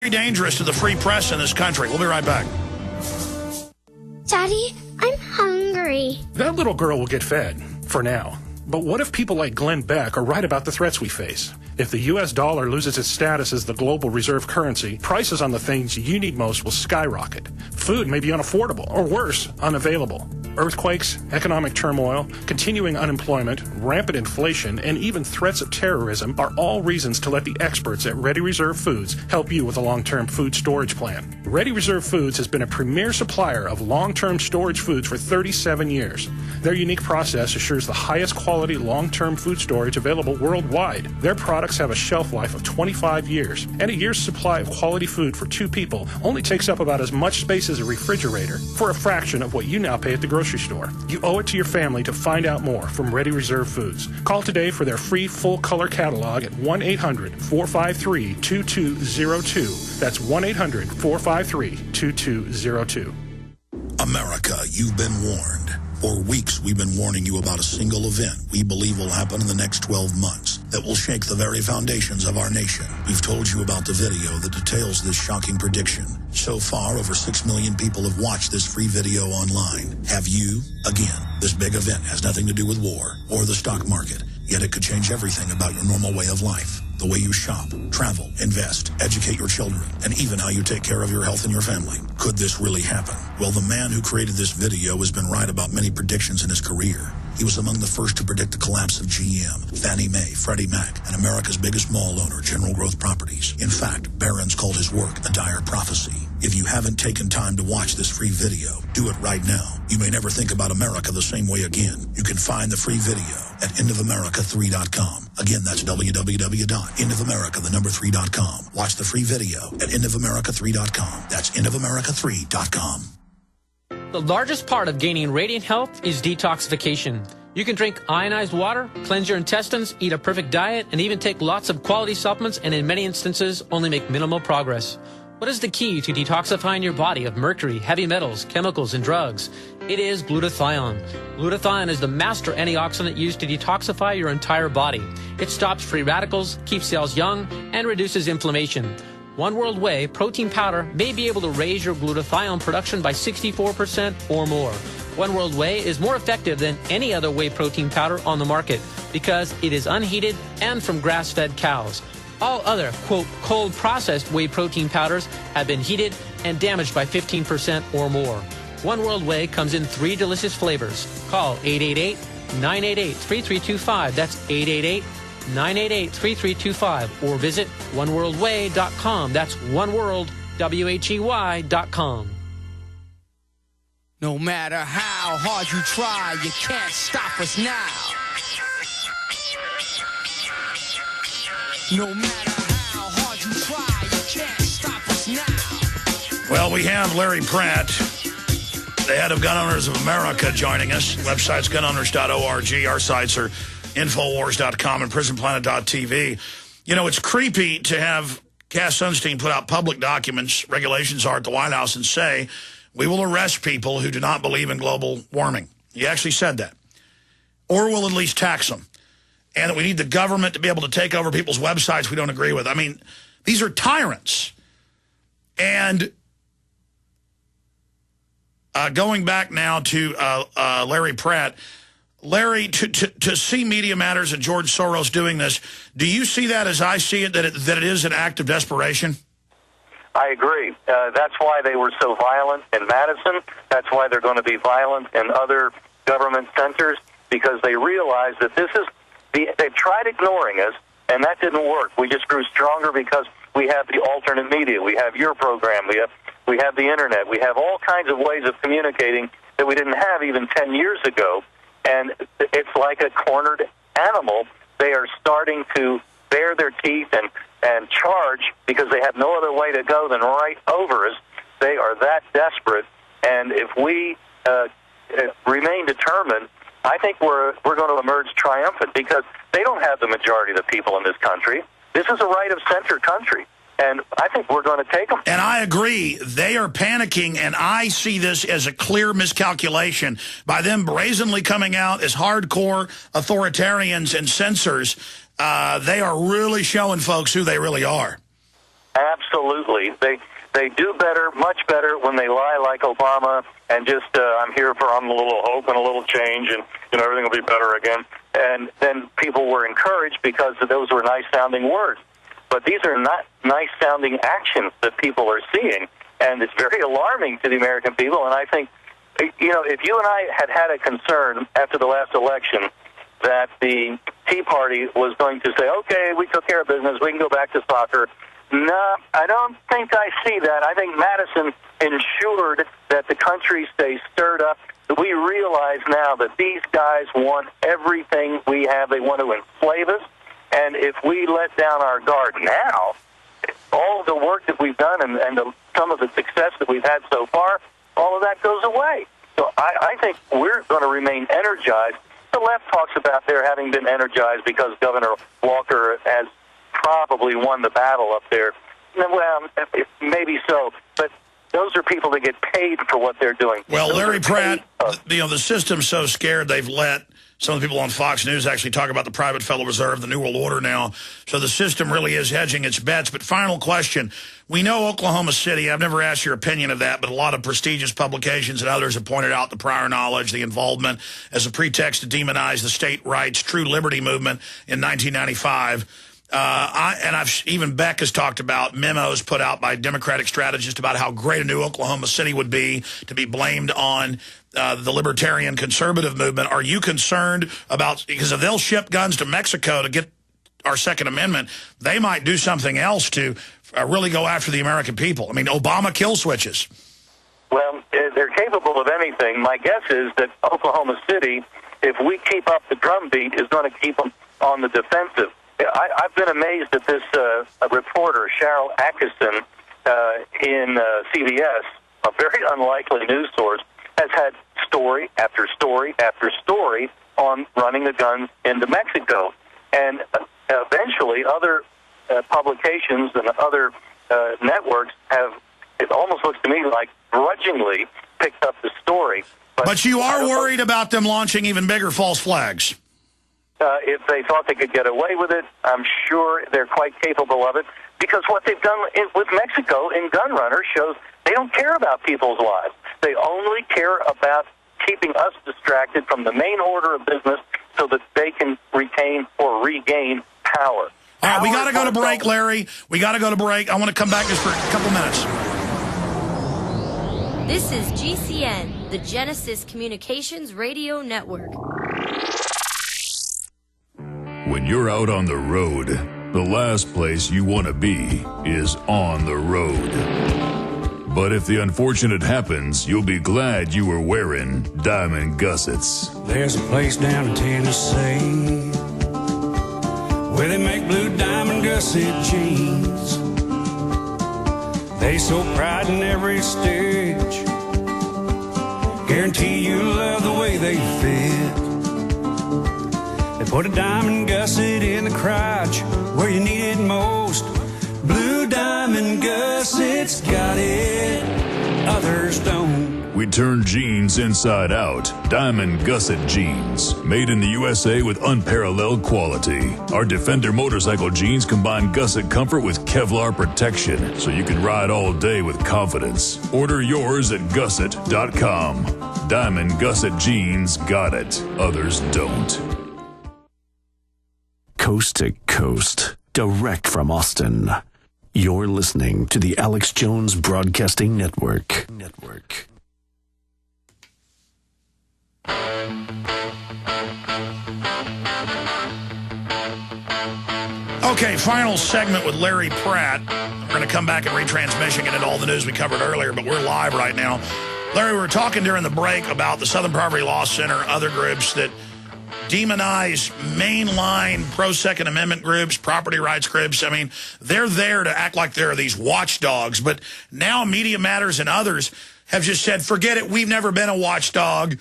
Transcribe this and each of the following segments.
Dangerous to the free press in this country. We'll be right back. Daddy, I'm hungry. That little girl will get fed, for now. But what if people like Glenn Beck are right about the threats we face? If the U.S. dollar loses its status as the global reserve currency, prices on the things you need most will skyrocket. Food may be unaffordable, or worse, unavailable. Earthquakes, economic turmoil, continuing unemployment, rampant inflation, and even threats of terrorism are all reasons to let the experts at Ready Reserve Foods help you with a long-term food storage plan. Ready Reserve Foods has been a premier supplier of long-term storage foods for 37 years. Their unique process assures the highest quality long-term food storage available worldwide. Their products have a shelf life of 25 years, and a year's supply of quality food for 2 people only takes up about as much space as a refrigerator for a fraction of what you now pay at the grocery store. You owe it to your family to find out more from Ready Reserve Foods. Call today for their free full-color catalog at 1-800-453-2202. That's 1-800-453-2202. America, you've been warned. For weeks, we've been warning you about a single event we believe will happen in the next 12 months that will shake the very foundations of our nation. We've told you about the video that details this shocking prediction. So far, over 6 million people have watched this free video online. Have you? Again, this big event has nothing to do with war or the stock market, yet it could change everything about your normal way of life. The way you shop, travel, invest, educate your children, and even how you take care of your health and your family. Could this really happen? Well, the man who created this video has been right about many predictions in his career. He was among the first to predict the collapse of GM, Fannie Mae, Freddie Mac, and America's biggest mall owner, General Growth Properties. In fact, Barron's called his work a dire prophecy. If you haven't taken time to watch this free video, do it right now. You may never think about America the same way again. You can find the free video at endofamerica3.com. Again, that's www.endofamerica3.com. Watch the free video at endofamerica3.com. That's endofamerica3.com. The largest part of gaining radiant health is detoxification. You can drink ionized water, cleanse your intestines, eat a perfect diet, and even take lots of quality supplements, and in many instances, only make minimal progress. What is the key to detoxifying your body of mercury, heavy metals, chemicals, and drugs? It is glutathione. Glutathione is the master antioxidant used to detoxify your entire body. It stops free radicals, keeps cells young, and reduces inflammation. One World Whey protein powder may be able to raise your glutathione production by 64% or more. One World Whey is more effective than any other whey protein powder on the market because it is unheated and from grass-fed cows. All other, quote, cold-processed whey protein powders have been heated and damaged by 15% or more. One World Whey comes in 3 delicious flavors. Call 888-988-3325. That's 888-988-3325. Or visit oneworldwhey.com. That's oneworld.com. No matter how hard you try, you can't stop us now. No matter how hard you try, you can't stop us now. Well, we have Larry Pratt, the head of Gun Owners of America, joining us. Website's gunowners.org. Our sites are Infowars.com and PrisonPlanet.tv. You know, it's creepy to have Cass Sunstein put out public documents, regulations are at the White House, and say, we will arrest people who do not believe in global warming. He actually said that. Or we'll at least tax them. And that we need the government to be able to take over people's websites we don't agree with. I mean, these are tyrants. And going back now to Larry Pratt, Larry, to see Media Matters and George Soros doing this, do you see that as I see it, that it is an act of desperation? I agree. That's why they were so violent in Madison. That's why they're going to be violent in other government centers, because they realize that this is they've tried ignoring us, and that didn't work. We just grew stronger because we have the alternate media. We have your program. We have the Internet. We have all kinds of ways of communicating that we didn't have even 10 years ago. And it's like a cornered animal. They are starting to bare their teeth and charge because they have no other way to go than right over us. They are that desperate. And if we remain determined, I think we're going to emerge triumphant because they don't have the majority of the people in this country. This is a right-of-center country, and I think we're going to take them. And I agree. They are panicking, and I see this as a clear miscalculation by them brazenly coming out as hardcore authoritarians and censors. They are really showing folks who they really are. Absolutely. They do better, much better, when they lie like Obama and just, I'm a little hope and a little change, and everything will be better again. And then people were encouraged because those were nice-sounding words. But these are not nice-sounding actions that people are seeing, and it's very alarming to the American people. And I think, if you and I had a concern after the last election that the Tea Party was going to say, okay, we took care of business, we can go back to soccer. No, I don't think I see that. I think Madison ensured that the country stays stirred up. We realize now that these guys want everything we have. They want to enslave us. And if we let down our guard now, all the work that we've done and some of the success that we've had so far, all of that goes away. So I think we're going to remain energized. The left talks about their having been energized because Governor Walker has probably won the battle up there. Well, maybe so, but those are people that get paid for what they're doing. Well, Larry Pratt, the system's so scared they've let some of the people on Fox News actually talk about the private Federal Reserve, the New World Order now. So the system really is hedging its bets. But final question. We know Oklahoma City, I've never asked your opinion of that, but a lot of prestigious publications and others have pointed out the prior knowledge, the involvement as a pretext to demonize the state rights, true liberty movement in 1995. Even Beck has talked about memos put out by Democratic strategists about how great a new Oklahoma City would be to be blamed on the libertarian conservative movement. Are you concerned about, because if they'll ship guns to Mexico to get our Second Amendment, they might do something else to really go after the American people? I mean, Obama kill switches. Well, they're capable of anything. My guess is that Oklahoma City, if we keep up the drumbeat, is going to keep them on the defensive. I've been amazed at this reporter, Cheryl Atkinson, in CBS, a very unlikely news source, has had story after story after story on running the guns into Mexico. And eventually other publications and other networks have, it almost looks to me like, grudgingly picked up the story. But you are worried about them launching even bigger false flags. If they thought they could get away with it, I'm sure they're quite capable of it, because what they've done with Mexico in gun runners shows they don't care about people's lives. They only care about keeping us distracted from the main order of business so that they can retain or regain power. All right, we got to go to break, Larry. We got to go to break. I want to come back just for a couple minutes. This is GCN, the Genesis Communications Radio Network. When you're out on the road, the last place you want to be is on the road. But if the unfortunate happens, you'll be glad you were wearing diamond gussets. There's a place down in Tennessee where they make blue diamond gusset jeans. They so pride in every stitch, guarantee you'll love the way they fit. They put a diamond gusset in the crotch where you need it most. Blue diamond gussets got it, others don't. We turn jeans inside out. Diamond gusset jeans, made in the USA with unparalleled quality. Our Defender motorcycle jeans combine gusset comfort with Kevlar protection, so you can ride all day with confidence. Order yours at gusset.com. Diamond gusset jeans got it, others don't. Coast to coast, direct from Austin. You're listening to the Alex Jones Broadcasting Network. Okay, final segment with Larry Pratt. We're going to come back and retransmission, get into all the news we covered earlier, but we're live right now. Larry, we were talking during the break about the Southern Poverty Law Center, other groups that demonize mainline pro-Second Amendment groups, property rights groups. I mean, they're there to act like they're these watchdogs. But now Media Matters and others have just said, forget it, we've never been a watchdog.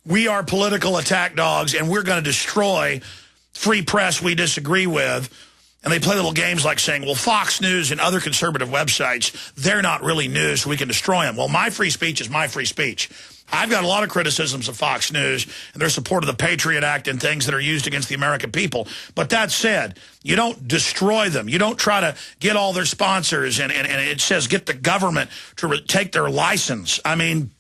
We are political attack dogs, and we're going to destroy free press we disagree with. And they play little games like saying, well, Fox News and other conservative websites, they're not really news, so we can destroy them. Well, my free speech is my free speech. I've got a lot of criticisms of Fox News and their support of the Patriot Act and things that are used against the American people. But that said, you don't destroy them. You don't try to get all their sponsors, and it says get the government to take their license. I mean,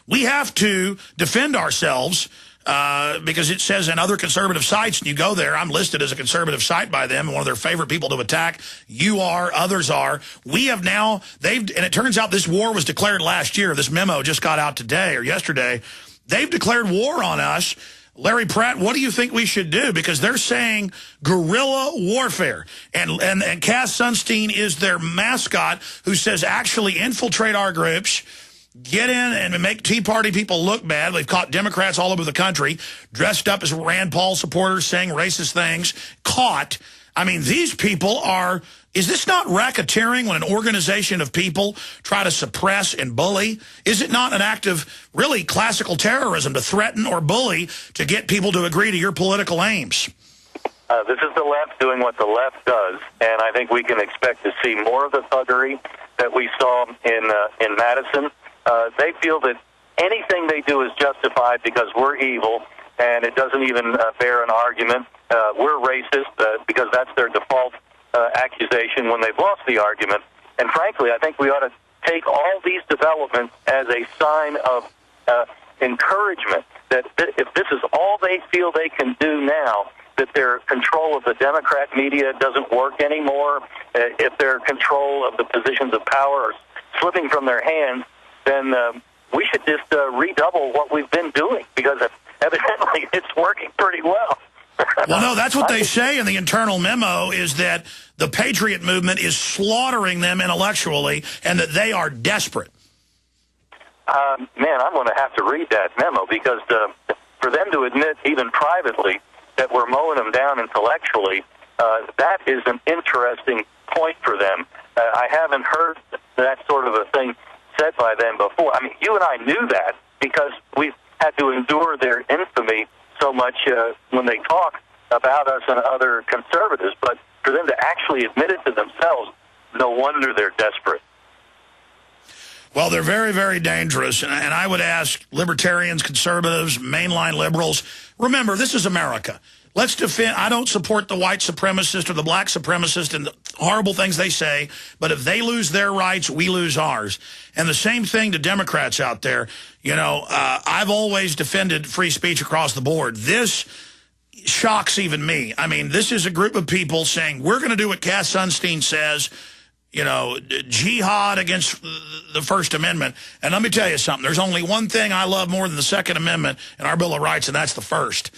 we have to defend ourselves because it says in other conservative sites, and you go there, I'm listed as a conservative site by them, and one of their favorite people to attack. You are, others are. We have now, and it turns out this war was declared last year. This memo just got out today or yesterday. They've declared war on us. Larry Pratt, what do you think we should do? Because they're saying guerrilla warfare. And Cass Sunstein is their mascot who says actually infiltrate our groups, get in and make Tea Party people look bad. They've caught Democrats all over the country dressed up as Rand Paul supporters saying racist things. Caught. I mean, these people are... Is this not racketeering when an organization of people try to suppress and bully? Is it not an act of really classical terrorism to threaten or bully to get people to agree to your political aims? This is the left doing what the left does, and I think we can expect to see more of the thuggery that we saw in Madison. They feel that anything they do is justified because we're evil, and it doesn't even bear an argument. We're racist because that's their default accusation when they've lost the argument. And frankly, I think we ought to take all these developments as a sign of encouragement that if this is all they feel they can do now, that their control of the Democrat media doesn't work anymore, if their control of the positions of power are slipping from their hands, then we should just redouble what we've been doing, because evidently it's working pretty well. Well, no, that's what they say in the internal memo, is that the Patriot movement is slaughtering them intellectually and that they are desperate. Man, I'm going to have to read that memo, because for them to admit even privately that we're mowing them down intellectually, that is an interesting point for them. I haven't heard that sort of a thing said by them before. I mean, you and I knew that because we've had to endure their infamy so much when they talk about us and other conservatives, but for them to actually admit it to themselves, no wonder they're desperate. Well, they're very, very dangerous, and I would ask libertarians, conservatives, mainline liberals, remember, this is America. Let's defend. I don't support the white supremacist or the black supremacist and the horrible things they say, but if they lose their rights, we lose ours. And the same thing to Democrats out there. You know, I've always defended free speech across the board. This shocks even me. I mean, this is a group of people saying, we're going to do what Cass Sunstein says, you know, jihad against the First Amendment. And let me tell you something. There's only one thing I love more than the Second Amendment in our Bill of Rights, and that's the First.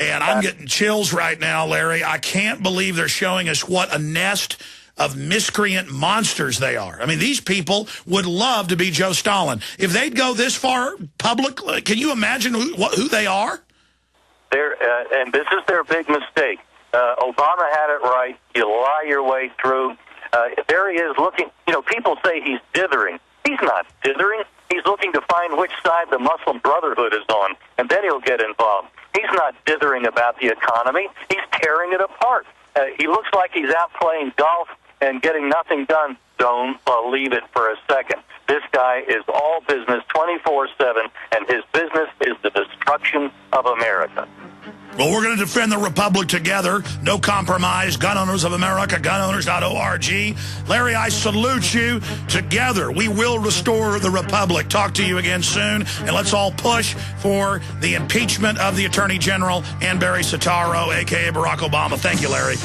And I'm getting chills right now, Larry. I can't believe they're showing us what a nest of miscreant monsters they are. I mean, these people would love to be Joe Stalin. If they'd go this far public, can you imagine who they are? And this is their big mistake. Obama had it right. You lie your way through. There he is looking. You know, people say he's dithering. He's not dithering. He's looking to find which side the Muslim Brotherhood is on, and then he'll get involved. He's not dithering about the economy. He's tearing it apart. He looks like he's out playing golf and getting nothing done. Don't believe it for a second. This guy is all business 24/7, and his business is the destruction of America. Well, we're going to defend the Republic together. No compromise. Gun Owners of America, gunowners.org. Larry, I salute you. Together, we will restore the Republic. Talk to you again soon, and let's all push for the impeachment of the Attorney General and Barry Soetoro, a.k.a. Barack Obama. Thank you, Larry.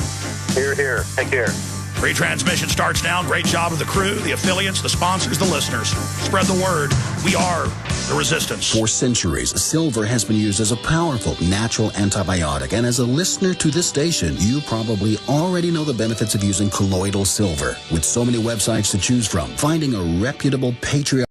Hear, hear. Take care. Free transmission starts now. Great job of the crew, the affiliates, the sponsors, the listeners. Spread the word. We are the resistance. For centuries, silver has been used as a powerful natural antibiotic. And as a listener to this station, you probably already know the benefits of using colloidal silver. With so many websites to choose from, finding a reputable patriot